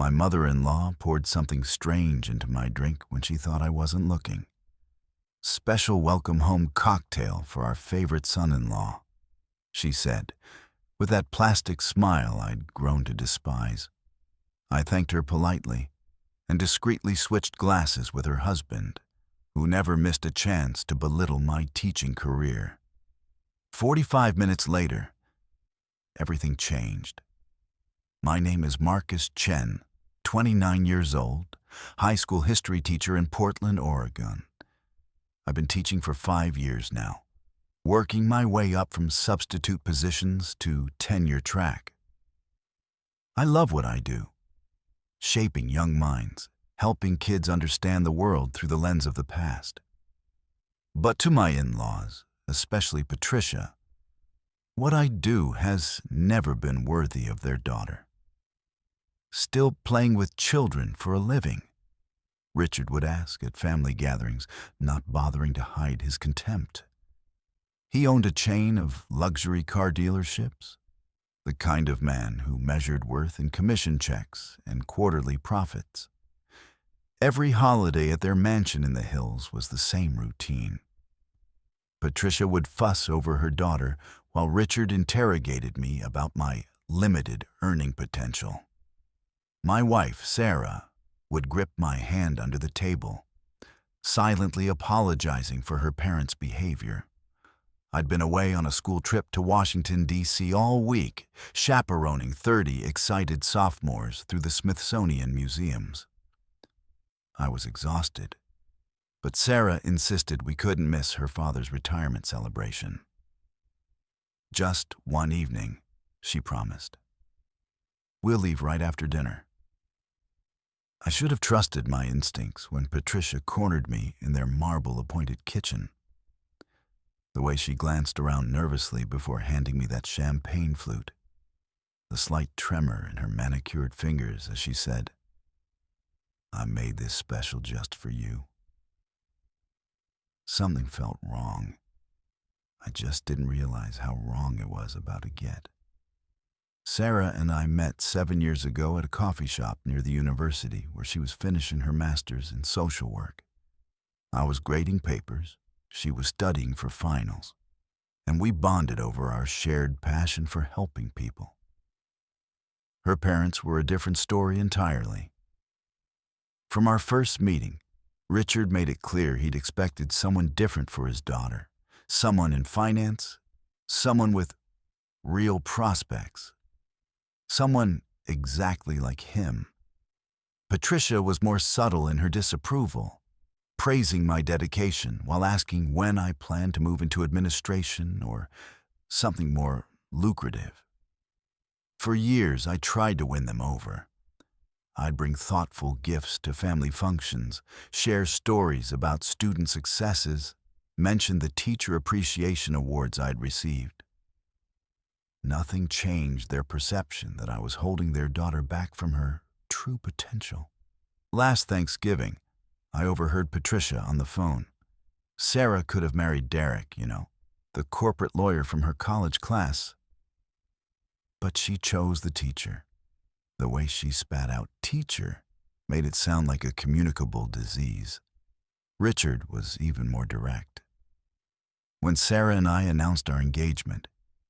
My mother-in-law poured something strange into my drink when she thought I wasn't looking. Special welcome home cocktail for our favorite son-in-law, she said, with that plastic smile I'd grown to despise. I thanked her politely and discreetly switched glasses with her husband, who never missed a chance to belittle my teaching career. 45 minutes later, everything changed. My name is Marcus Chen, 29 years old, high school history teacher in Portland, Oregon. I've been teaching for 5 years now, working my way up from substitute positions to tenure track. I love what I do, shaping young minds, helping kids understand the world through the lens of the past. But to my in-laws, especially Patricia, what I do has never been worthy of their daughter. Still playing with children for a living, Richard would ask at family gatherings, not bothering to hide his contempt. He owned a chain of luxury car dealerships, the kind of man who measured worth in commission checks and quarterly profits. Every holiday at their mansion in the hills was the same routine. Patricia would fuss over her daughter while Richard interrogated me about my limited earning potential. My wife, Sarah, would grip my hand under the table, silently apologizing for her parents' behavior. I'd been away on a school trip to Washington, D.C. all week, chaperoning 30 excited sophomores through the Smithsonian museums. I was exhausted, but Sarah insisted we couldn't miss her father's retirement celebration. Just one evening, she promised. We'll leave right after dinner. I should have trusted my instincts when Patricia cornered me in their marble-appointed kitchen. The way she glanced around nervously before handing me that champagne flute, the slight tremor in her manicured fingers as she said, "I made this special just for you." Something felt wrong. I just didn't realize how wrong it was about to get. Sarah and I met 7 years ago at a coffee shop near the university where she was finishing her master's in social work. I was grading papers, she was studying for finals, and we bonded over our shared passion for helping people. Her parents were a different story entirely. From our first meeting, Richard made it clear he'd expected someone different for his daughter, someone in finance, someone with real prospects, someone exactly like him. Patricia was more subtle in her disapproval, praising my dedication while asking when I planned to move into administration or something more lucrative. For years, I tried to win them over. I'd bring thoughtful gifts to family functions, share stories about student successes, mention the teacher appreciation awards I'd received. Nothing changed their perception that I was holding their daughter back from her true potential. Last Thanksgiving, I overheard Patricia on the phone. Sarah could have married Derek, the corporate lawyer from her college class. But she chose the teacher. The way she spat out "teacher" made it sound like a communicable disease. Richard was even more direct. When Sarah and I announced our engagement,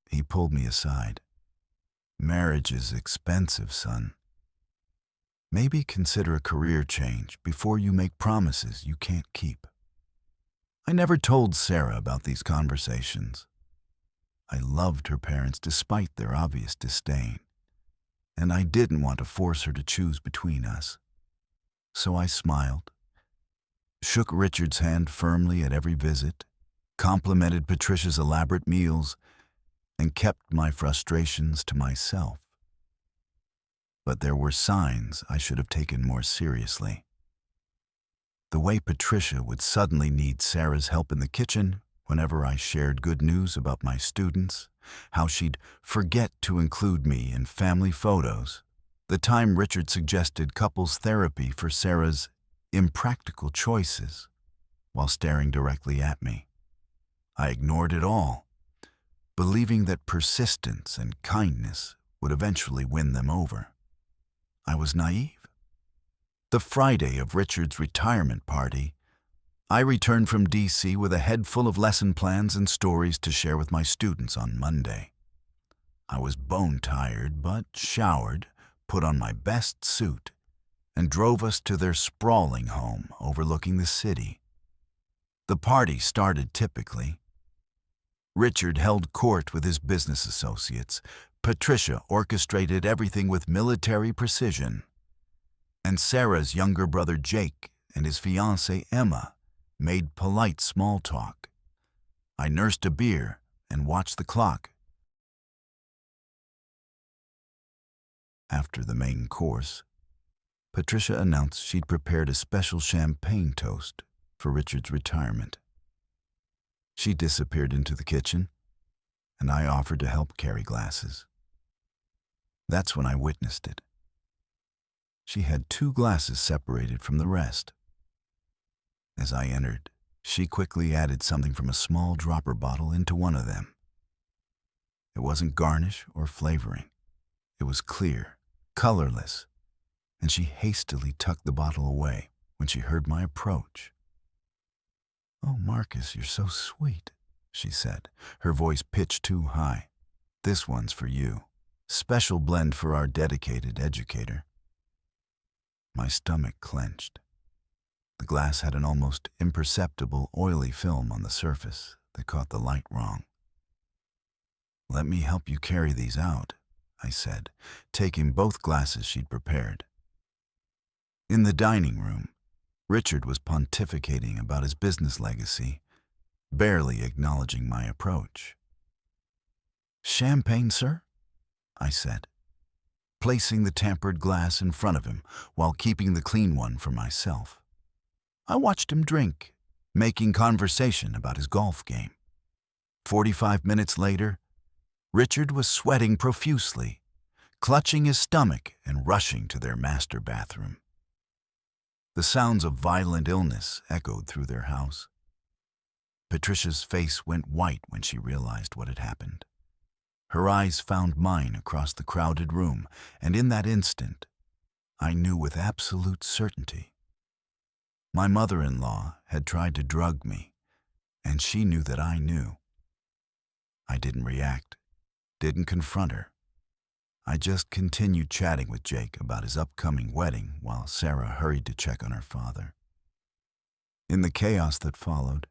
he pulled me aside. "Marriage is expensive, son. Maybe consider a career change before you make promises you can't keep." I never told Sarah about these conversations. I loved her parents despite their obvious disdain, and I didn't want to force her to choose between us. So I smiled, shook Richard's hand firmly at every visit, complimented Patricia's elaborate meals, and kept my frustrations to myself. But there were signs I should have taken more seriously. The way Patricia would suddenly need Sarah's help in the kitchen whenever I shared good news about my students, how she'd forget to include me in family photos, the time Richard suggested couples therapy for Sarah's impractical choices while staring directly at me. I ignored it all, believing that persistence and kindness would eventually win them over. I was naive, The Friday of Richard's retirement party, I returned from D.C. with a head full of lesson plans and stories to share with my students on Monday. I was bone-tired but showered, put on my best suit, and drove us to their sprawling home overlooking the city. The party started typically. Richard held court with his business associates. Patricia orchestrated everything with military precision. And Sarah's younger brother Jake and his fiancée Emma made polite small talk. I nursed a beer and watched the clock. After the main course, Patricia announced she'd prepared a special champagne toast for Richard's retirement. She disappeared into the kitchen, and I offered to help carry glasses. That's when I witnessed it. She had 2 glasses separated from the rest. As I entered, she quickly added something from a small dropper bottle into one of them. It wasn't garnish or flavoring. It was clear, colorless, and she hastily tucked the bottle away when she heard my approach. "Oh, Marcus, you're so sweet," she said, her voice pitched too high. "This one's for you. Special blend for our dedicated educator." My stomach clenched. The glass had an almost imperceptible oily film on the surface that caught the light wrong. "Let me help you carry these out," I said, taking both glasses she'd prepared. In the dining room, Richard was pontificating about his business legacy, barely acknowledging my approach. "Champagne, sir?" I said, placing the tampered glass in front of him while keeping the clean one for myself. I watched him drink, making conversation about his golf game. 45 minutes later, Richard was sweating profusely, clutching his stomach and rushing to their master bathroom. The sounds of violent illness echoed through their house. Patricia's face went white when she realized what had happened. Her eyes found mine across the crowded room, and in that instant, I knew with absolute certainty. My mother-in-law had tried to drug me, and she knew that I knew. I didn't react, didn't confront her. I just continued chatting with Jake about his upcoming wedding while Sarah hurried to check on her father. In the chaos that followed,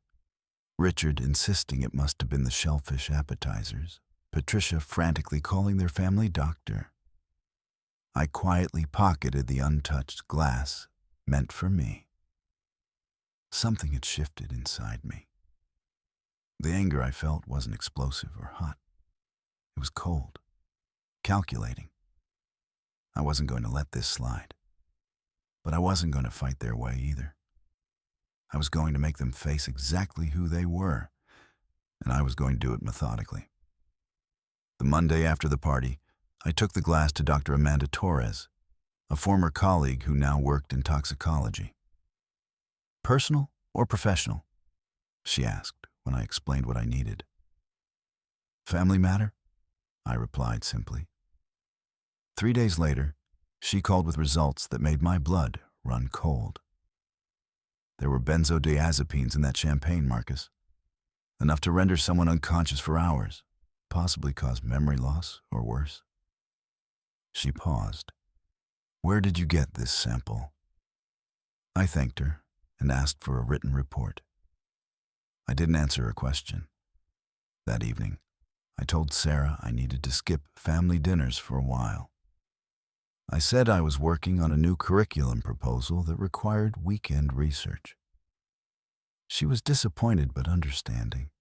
Richard insisting it must have been the shellfish appetizers, Patricia frantically calling their family doctor. I quietly pocketed the untouched glass meant for me. Something had shifted inside me. The anger I felt wasn't explosive or hot. It was cold, calculating. I wasn't going to let this slide. But I wasn't going to fight their way either. I was going to make them face exactly who they were, and I was going to do it methodically. The Monday after the party, I took the glass to Dr. Amanda Torres, a former colleague who now worked in toxicology. "Personal or professional?" she asked when I explained what I needed. "Family matter?" I replied simply. 3 days later, she called with results that made my blood run cold. There were benzodiazepines in that champagne, Marcus. Enough to render someone unconscious for hours, possibly cause memory loss or worse. She paused. "Where did you get this sample?" I thanked her and asked for a written report. I didn't answer her question. That evening, I told Sarah I needed to skip family dinners for a while. I said I was working on a new curriculum proposal that required weekend research. She was disappointed but understanding.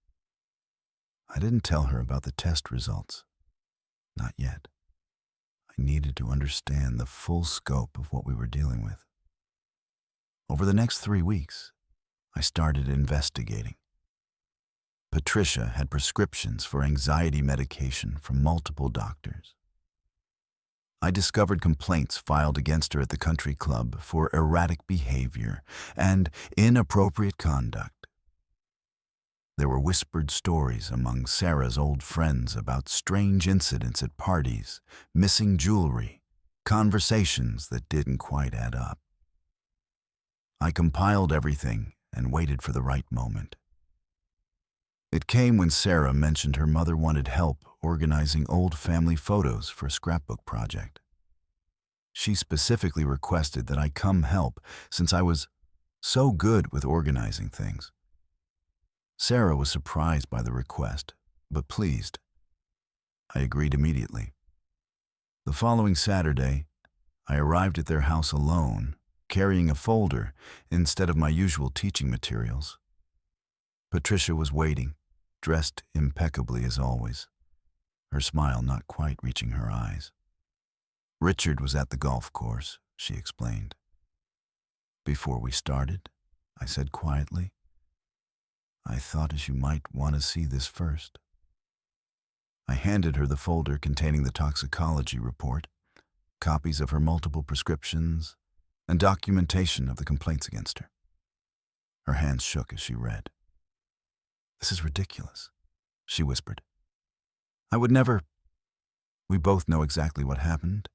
I didn't tell her about the test results. Not yet. I needed to understand the full scope of what we were dealing with. Over the next 3 weeks, I started investigating. Patricia had prescriptions for anxiety medication from multiple doctors. I discovered complaints filed against her at the country club for erratic behavior and inappropriate conduct. There were whispered stories among Sarah's old friends about strange incidents at parties, missing jewelry, conversations that didn't quite add up. I compiled everything and waited for the right moment. It came when Sarah mentioned her mother wanted help organizing old family photos for a scrapbook project. She specifically requested that I come help since I was so good with organizing things. Sarah was surprised by the request, but pleased. I agreed immediately. The following Saturday, I arrived at their house alone, carrying a folder instead of my usual teaching materials. Patricia was waiting, dressed impeccably as always, her smile not quite reaching her eyes. Richard was at the golf course, she explained. Before we started, I said quietly, I thought as you might want to see this first. I handed her the folder containing the toxicology report, copies of her multiple prescriptions, and documentation of the complaints against her. Her hands shook as she read. This is ridiculous, she whispered. I would never. We both know exactly what happened,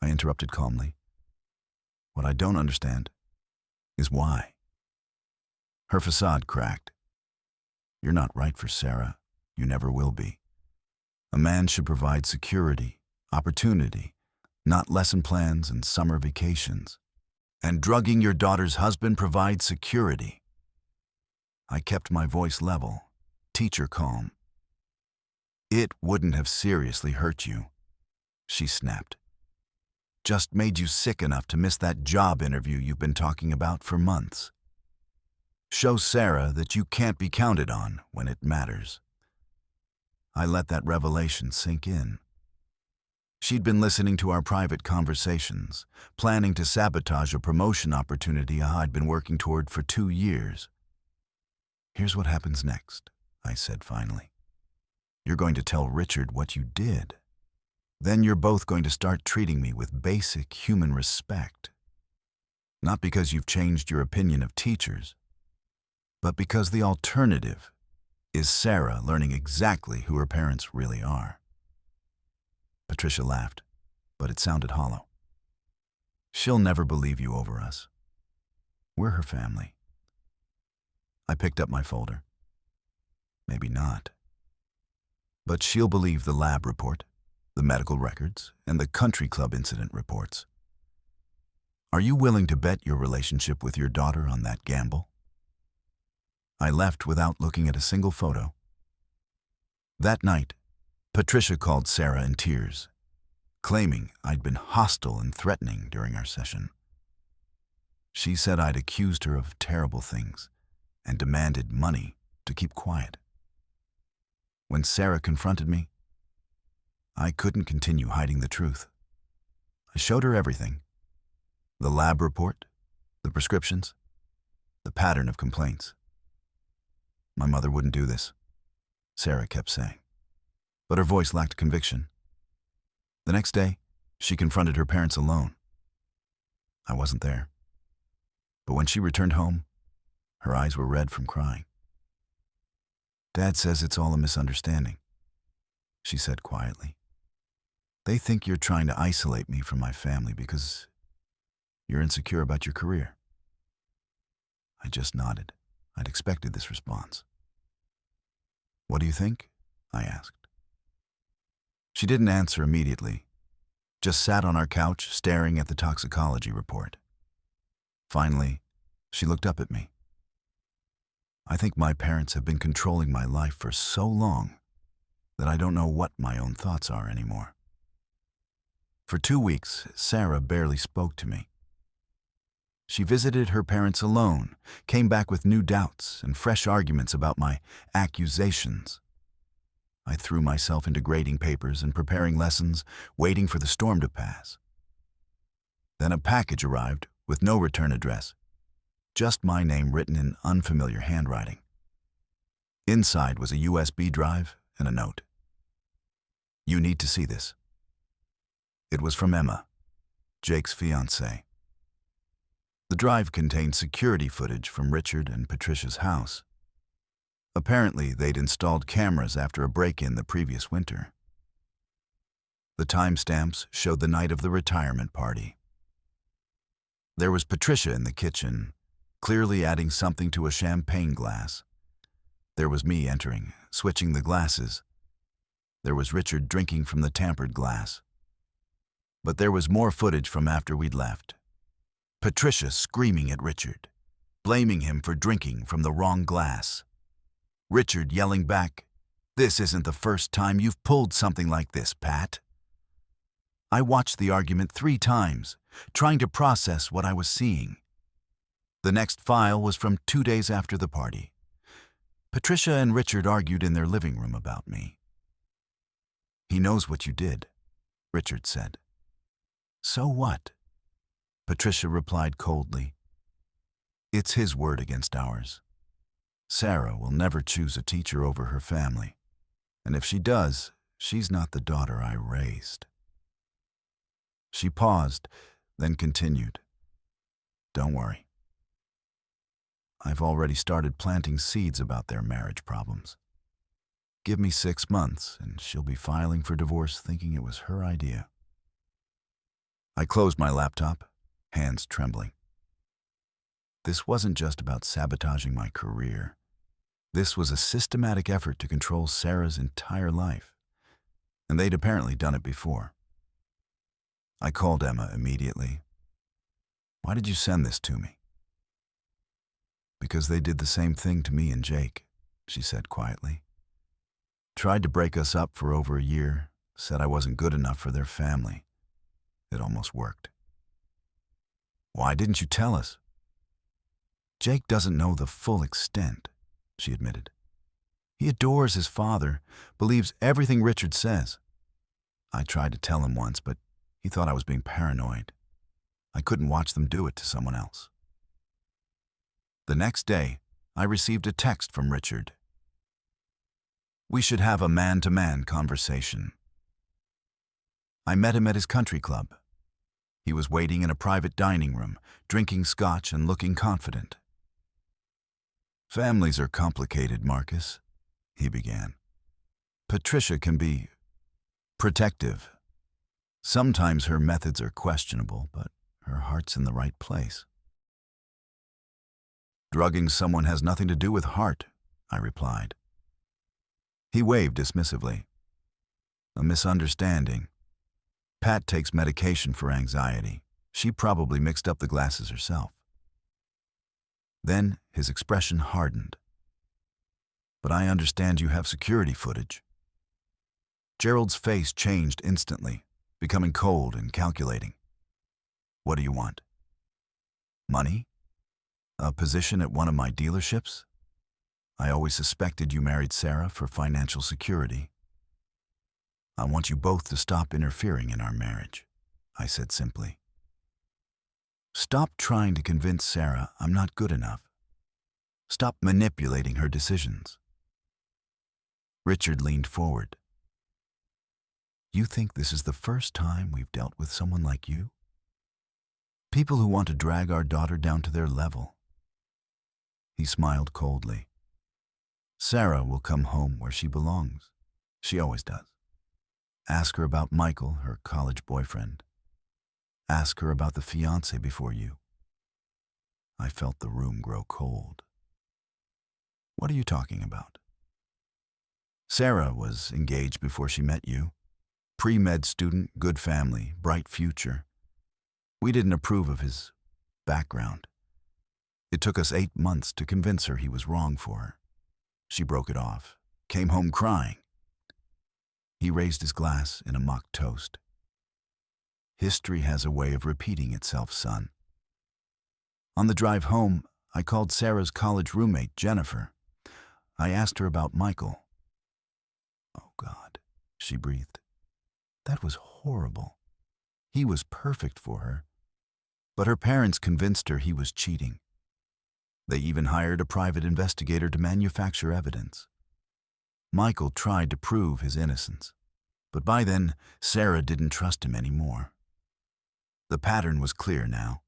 I interrupted calmly. What I don't understand is why. Her facade cracked. You're not right for Sarah. You never will be. A man should provide security, opportunity, not lesson plans and summer vacations. And drugging your daughter's husband provides security. I kept my voice level, teacher calm. It wouldn't have seriously hurt you, she snapped. Just made you sick enough to miss that job interview you've been talking about for months. Show Sarah that you can't be counted on when it matters. I let that revelation sink in. She'd been listening to our private conversations, planning to sabotage a promotion opportunity I'd been working toward for 2 years. Here's what happens next, I said finally. You're going to tell Richard what you did. Then you're both going to start treating me with basic human respect. Not because you've changed your opinion of teachers, but because the alternative is Sarah learning exactly who her parents really are. Patricia laughed, but it sounded hollow. She'll never believe you over us. We're her family. I picked up my folder. Maybe not. But she'll believe the lab report, the medical records, and the country club incident reports. Are you willing to bet your relationship with your daughter on that gamble? I left without looking at a single photo. That night, Patricia called Sarah in tears, claiming I'd been hostile and threatening during our session. She said I'd accused her of terrible things and demanded money to keep quiet. When Sarah confronted me, I couldn't continue hiding the truth. I showed her everything. The lab report, the prescriptions, the pattern of complaints. My mother wouldn't do this, Sarah kept saying, but her voice lacked conviction. The next day, she confronted her parents alone. I wasn't there. But when she returned home, her eyes were red from crying. Dad says it's all a misunderstanding, she said quietly. They think you're trying to isolate me from my family because you're insecure about your career. I just nodded. I'd expected this response. What do you think? I asked. She didn't answer immediately, just sat on our couch staring at the toxicology report. Finally, she looked up at me. I think my parents have been controlling my life for so long that I don't know what my own thoughts are anymore. For 2 weeks, Sarah barely spoke to me. She visited her parents alone, came back with new doubts and fresh arguments about my accusations. I threw myself into grading papers and preparing lessons, waiting for the storm to pass. Then a package arrived with no return address, just my name written in unfamiliar handwriting. Inside was a USB drive and a note. You need to see this. It was from Emma, Jake's fiancée. The drive contained security footage from Richard and Patricia's house. Apparently, they'd installed cameras after a break-in the previous winter. The timestamps showed the night of the retirement party. There was Patricia in the kitchen, clearly adding something to a champagne glass. There was me entering, switching the glasses. There was Richard drinking from the tampered glass. But there was more footage from after we'd left. Patricia screaming at Richard, blaming him for drinking from the wrong glass. Richard yelling back, "This isn't the first time you've pulled something like this, Pat." I watched the argument 3 times, trying to process what I was seeing. The next file was from 2 days after the party. Patricia and Richard argued in their living room about me. "He knows what you did," Richard said. "So what?" Patricia replied coldly. "It's his word against ours. Sarah will never choose a teacher over her family. And if she does, she's not the daughter I raised." She paused, then continued. "Don't worry. I've already started planting seeds about their marriage problems. Give me 6 months, and she'll be filing for divorce thinking it was her idea." I closed my laptop, hands trembling. This wasn't just about sabotaging my career. This was a systematic effort to control Sarah's entire life, and they'd apparently done it before. I called Emma immediately. "Why did you send this to me?" "Because they did the same thing to me and Jake," she said quietly. "Tried to break us up for over a year, said I wasn't good enough for their family. It almost worked." "Why didn't you tell us?" "Jake doesn't know the full extent," she admitted. "He adores his father, believes everything Richard says. I tried to tell him once, but he thought I was being paranoid. I couldn't watch them do it to someone else." The next day, I received a text from Richard. "We should have a man-to-man conversation." I met him at his country club. He was waiting in a private dining room, drinking scotch and looking confident. "Families are complicated, Marcus," he began. "Patricia can be protective. Sometimes her methods are questionable, but her heart's in the right place." "Drugging someone has nothing to do with heart," I replied. He waved dismissively. "A misunderstanding. Pat takes medication for anxiety. She probably mixed up the glasses herself." Then his expression hardened. "But I understand you have security footage." Gerald's face changed instantly, becoming cold and calculating. "What do you want? Money? A position at one of my dealerships? I always suspected you married Sarah for financial security." "I want you both to stop interfering in our marriage," I said simply. "Stop trying to convince Sarah I'm not good enough. Stop manipulating her decisions." Richard leaned forward. "You think this is the first time we've dealt with someone like you? People who want to drag our daughter down to their level." He smiled coldly. "Sarah will come home where she belongs. She always does. Ask her about Michael, her college boyfriend. Ask her about the fiancé before you." I felt the room grow cold. "What are you talking about?" "Sarah was engaged before she met you. Pre-med student, good family, bright future. We didn't approve of his background. It took us 8 months to convince her he was wrong for her. She broke it off, came home crying." He raised his glass in a mock toast. "History has a way of repeating itself, son." On the drive home, I called Sarah's college roommate, Jennifer. I asked her about Michael. "Oh, God," she breathed. "That was horrible. He was perfect for her. But her parents convinced her he was cheating. They even hired a private investigator to manufacture evidence. Michael tried to prove his innocence, but by then, Sarah didn't trust him anymore. The pattern was clear now.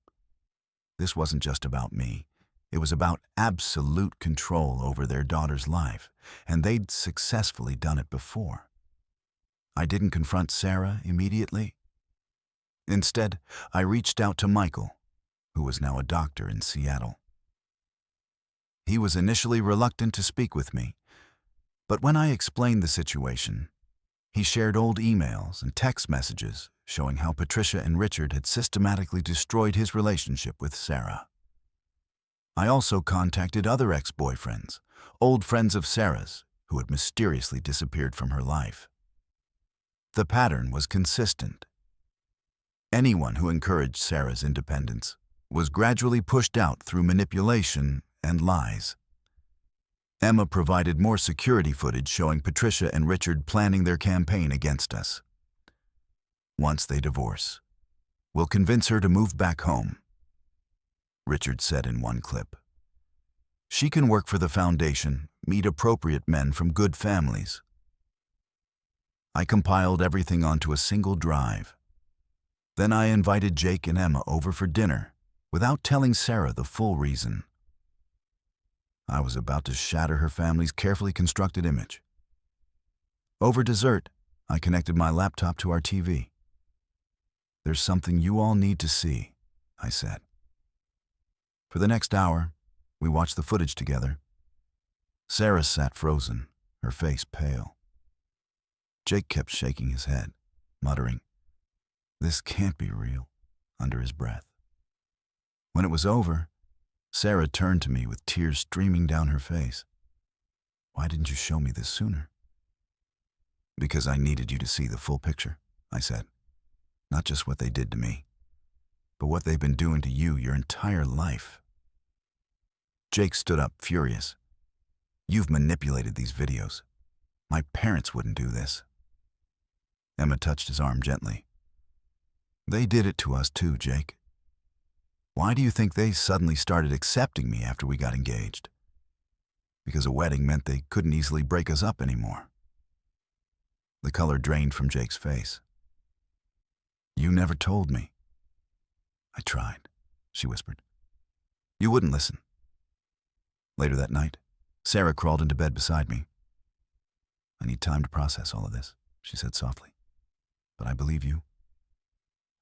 This wasn't just about me. It was about absolute control over their daughter's life, and they'd successfully done it before. I didn't confront Sarah immediately. Instead, I reached out to Michael, who was now a doctor in Seattle. He was initially reluctant to speak with me, but when I explained the situation, he shared old emails and text messages showing how Patricia and Richard had systematically destroyed his relationship with Sarah. I also contacted other ex-boyfriends, old friends of Sarah's, who had mysteriously disappeared from her life. The pattern was consistent. Anyone who encouraged Sarah's independence was gradually pushed out through manipulation and lies. Emma provided more security footage showing Patricia and Richard planning their campaign against us. Once they divorce, we'll convince her to move back home, Richard said in one clip. She can work for the foundation, meet appropriate men from good families. I compiled everything onto a single drive. Then I invited Jake and Emma over for dinner without telling Sarah the full reason. I was about to shatter her family's carefully constructed image. Over dessert, I connected my laptop to our TV. There's something you all need to see, I said. For the next hour, we watched the footage together. Sarah sat frozen, her face pale. Jake kept shaking his head, muttering, "This can't be real," under his breath. When it was over, Sarah turned to me with tears streaming down her face. "Why didn't you show me this sooner?" "Because I needed you to see the full picture," I said. "Not just what they did to me, but what they've been doing to you your entire life." Jake stood up, furious. "You've manipulated these videos. My parents wouldn't do this." Emma touched his arm gently. "They did it to us too, Jake. Why do you think they suddenly started accepting me after we got engaged? Because a wedding meant they couldn't easily break us up anymore." The color drained from Jake's face. "You never told me." "I tried," she whispered. "You wouldn't listen." Later that night, Sarah crawled into bed beside me. "I need time to process all of this," she said softly. "But I believe you,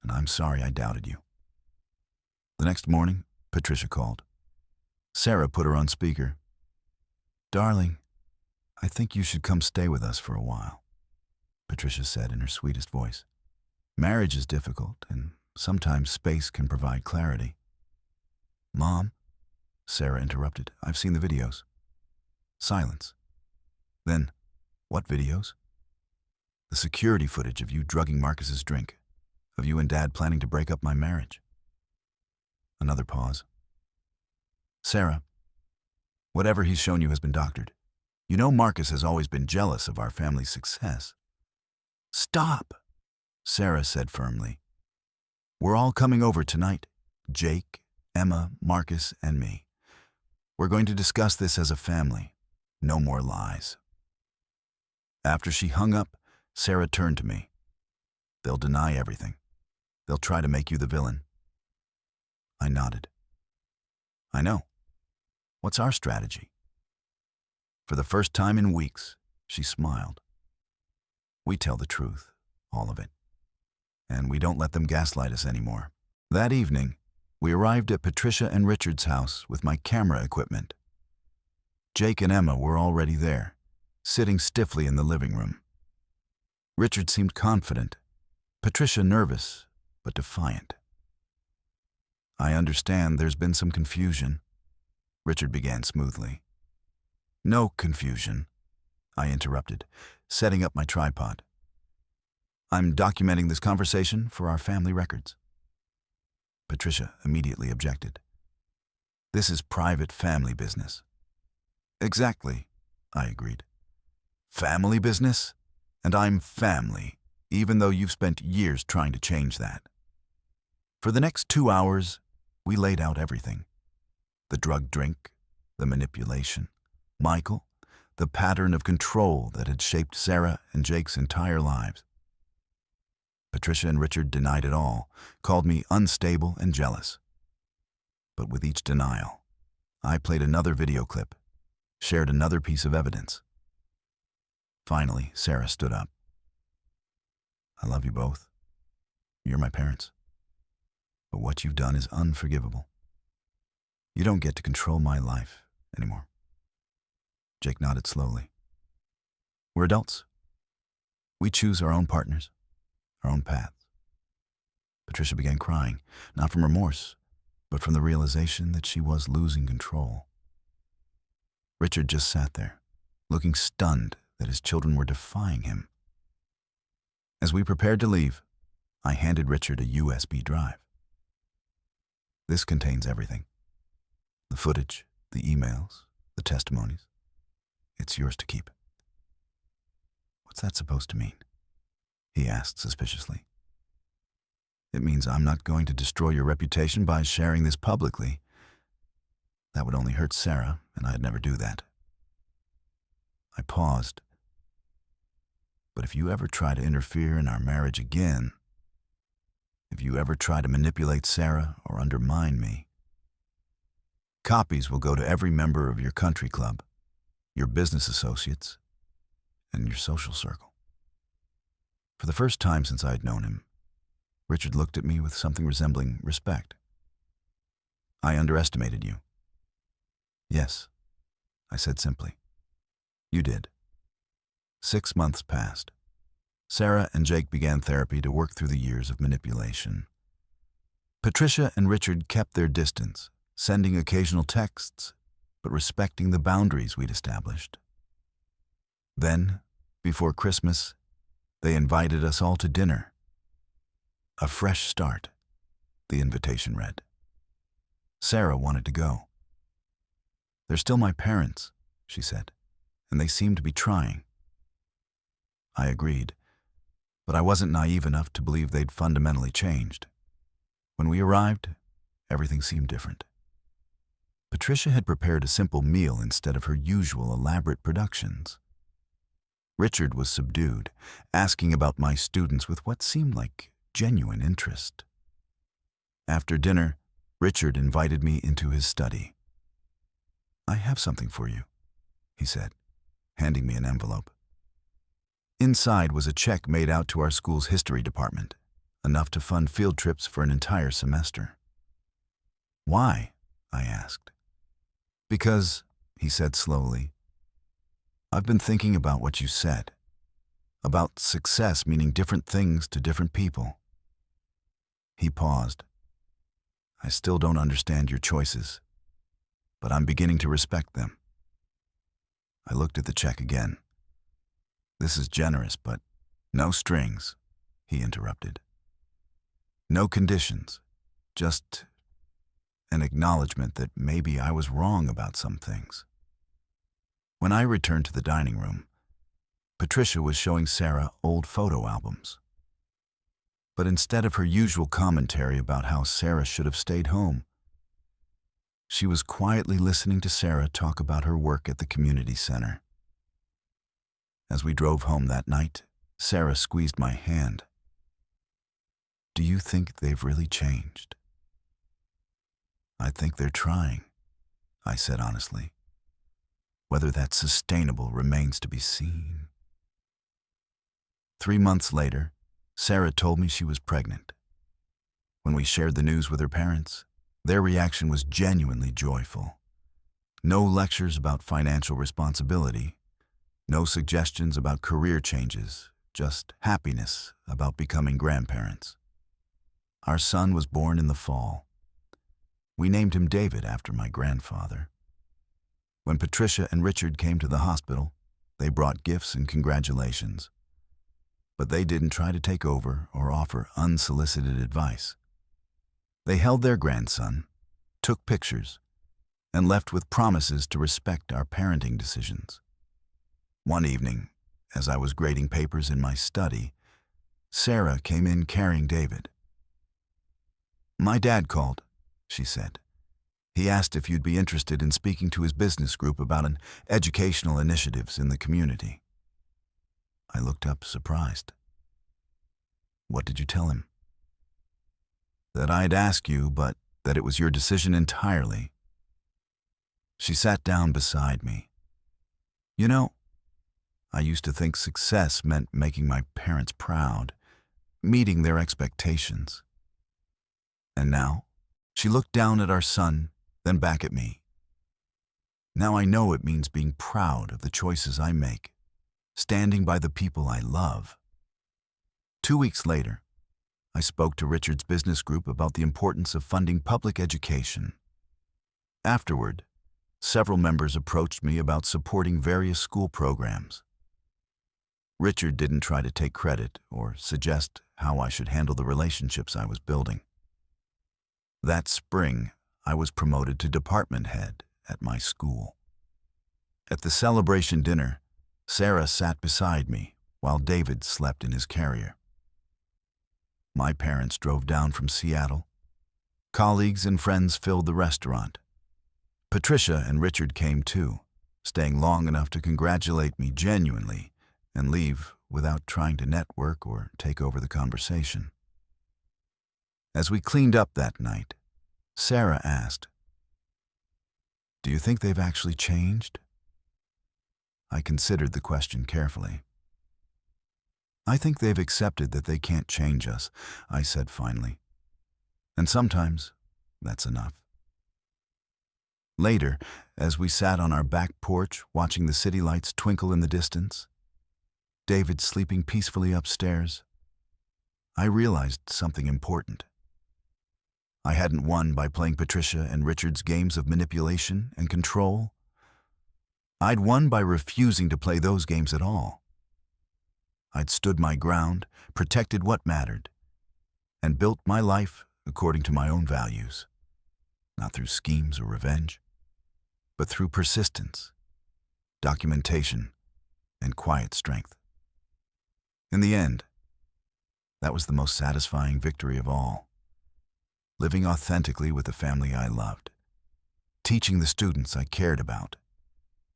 and I'm sorry I doubted you." The next morning, Patricia called. Sarah put her on speaker. "Darling, I think you should come stay with us for a while," Patricia said in her sweetest voice. "Marriage is difficult, and sometimes space can provide clarity." "Mom," Sarah interrupted, "I've seen the videos." Silence. Then, "What videos?" "The security footage of you drugging Marcus's drink, of you and Dad planning to break up my marriage." Another pause. "Sarah, whatever he's shown you has been doctored. You know Marcus has always been jealous of our family's success." "Stop," Sarah said firmly. "We're all coming over tonight. Jake, Emma, Marcus, and me. We're going to discuss this as a family. No more lies." After she hung up, Sarah turned to me. "They'll deny everything. They'll try to make you the villain." I nodded. "I know. What's our strategy?" For the first time in weeks, she smiled. "We tell the truth, all of it. And we don't let them gaslight us anymore." That evening, we arrived at Patricia and Richard's house with my camera equipment. Jake and Emma were already there, sitting stiffly in the living room. Richard seemed confident, Patricia nervous but defiant. "I understand there's been some confusion," Richard began smoothly. "No confusion," I interrupted, setting up my tripod. "I'm documenting this conversation for our family records." Patricia immediately objected. "This is private family business." "Exactly," I agreed. "Family business? And I'm family, even though you've spent years trying to change that." For the next 2 hours, we laid out everything. The drug drink, the manipulation, Michael, the pattern of control that had shaped Sarah and Jake's entire lives. Patricia and Richard denied it all, called me unstable and jealous. But with each denial, I played another video clip, shared another piece of evidence. Finally, Sarah stood up. "I love you both. You're my parents. but what you've done is unforgivable. You don't get to control my life anymore." Jake nodded slowly. "We're adults. We choose our own partners, our own paths." Patricia began crying, not from remorse, but from the realization that she was losing control. Richard just sat there, looking stunned that his children were defying him. As we prepared to leave, I handed Richard a USB drive. "This contains everything. The footage, the emails, the testimonies. It's yours to keep." "What's that supposed to mean?" he asked suspiciously. "It means I'm not going to destroy your reputation by sharing this publicly. That would only hurt Sarah, and I'd never do that." I paused. "But if you ever try to interfere in our marriage again, if you ever try to manipulate Sarah or undermine me, copies will go to every member of your country club, your business associates, and your social circle." For the first time since I had known him, Richard looked at me with something resembling respect. "I underestimated you." "Yes," I said simply. "You did." 6 months passed. Sarah and Jake began therapy to work through the years of manipulation. Patricia and Richard kept their distance, sending occasional texts, but respecting the boundaries we'd established. Then, before Christmas, they invited us all to dinner. "A fresh start," the invitation read. Sarah wanted to go. "They're still my parents," she said, "and they seem to be trying." I agreed, but I wasn't naive enough to believe they'd fundamentally changed. When we arrived, everything seemed different. Patricia had prepared a simple meal instead of her usual elaborate productions. Richard was subdued, asking about my students with what seemed like genuine interest. After dinner, Richard invited me into his study. "I have something for you," he said, handing me an envelope. Inside was a check made out to our school's history department, enough to fund field trips for an entire semester. "Why?" I asked. "Because," he said slowly, "I've been thinking about what you said, about success meaning different things to different people." He paused. "I still don't understand your choices, but I'm beginning to respect them." I looked at the check again. "This is generous, but no strings," he interrupted. "No conditions, just an acknowledgement that maybe I was wrong about some things." When I returned to the dining room, Patricia was showing Sarah old photo albums. But instead of her usual commentary about how Sarah should have stayed home, she was quietly listening to Sarah talk about her work at the community center. As we drove home that night, Sarah squeezed my hand. "Do you think they've really changed?" "I think they're trying," I said honestly. "Whether that's sustainable remains to be seen." 3 months later, Sarah told me she was pregnant. When we shared the news with her parents, their reaction was genuinely joyful. No lectures about financial responsibility, no suggestions about career changes, just happiness about becoming grandparents. Our son was born in the fall. We named him David after my grandfather. When Patricia and Richard came to the hospital, they brought gifts and congratulations. But they didn't try to take over or offer unsolicited advice. They held their grandson, took pictures, and left with promises to respect our parenting decisions. One evening, as I was grading papers in my study, Sarah came in carrying David. "My dad called," she said. "He asked if you'd be interested in speaking to his business group about an educational initiatives in the community." I looked up, surprised. "What did you tell him?" "That I'd ask you, but that it was your decision entirely." She sat down beside me. "You know, I used to think success meant making my parents proud, meeting their expectations. And now, she looked down at our son, then back at me. Now I know it means being proud of the choices I make, standing by the people I love. 2 weeks later, I spoke to Richard's business group about the importance of funding public education. Afterward, several members approached me about supporting various school programs. Richard didn't try to take credit or suggest how I should handle the relationships I was building. That spring, I was promoted to department head at my school. At the celebration dinner, Sarah sat beside me while David slept in his carrier. My parents drove down from Seattle. Colleagues and friends filled the restaurant. Patricia and Richard came too, staying long enough to congratulate me genuinely and leave without trying to network or take over the conversation. As we cleaned up that night, Sarah asked, "Do you think they've actually changed?" I considered the question carefully. "I think they've accepted that they can't change us," I said finally. "And sometimes that's enough." Later, as we sat on our back porch watching the city lights twinkle in the distance, David sleeping peacefully upstairs, I realized something important. I hadn't won by playing Patricia and Richard's games of manipulation and control. I'd won by refusing to play those games at all. I'd stood my ground, protected what mattered, and built my life according to my own values, not through schemes or revenge, but through persistence, documentation, and quiet strength. In the end, that was the most satisfying victory of all. Living authentically with the family I loved, teaching the students I cared about,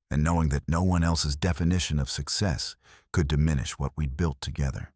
and knowing that no one else's definition of success could diminish what we'd built together.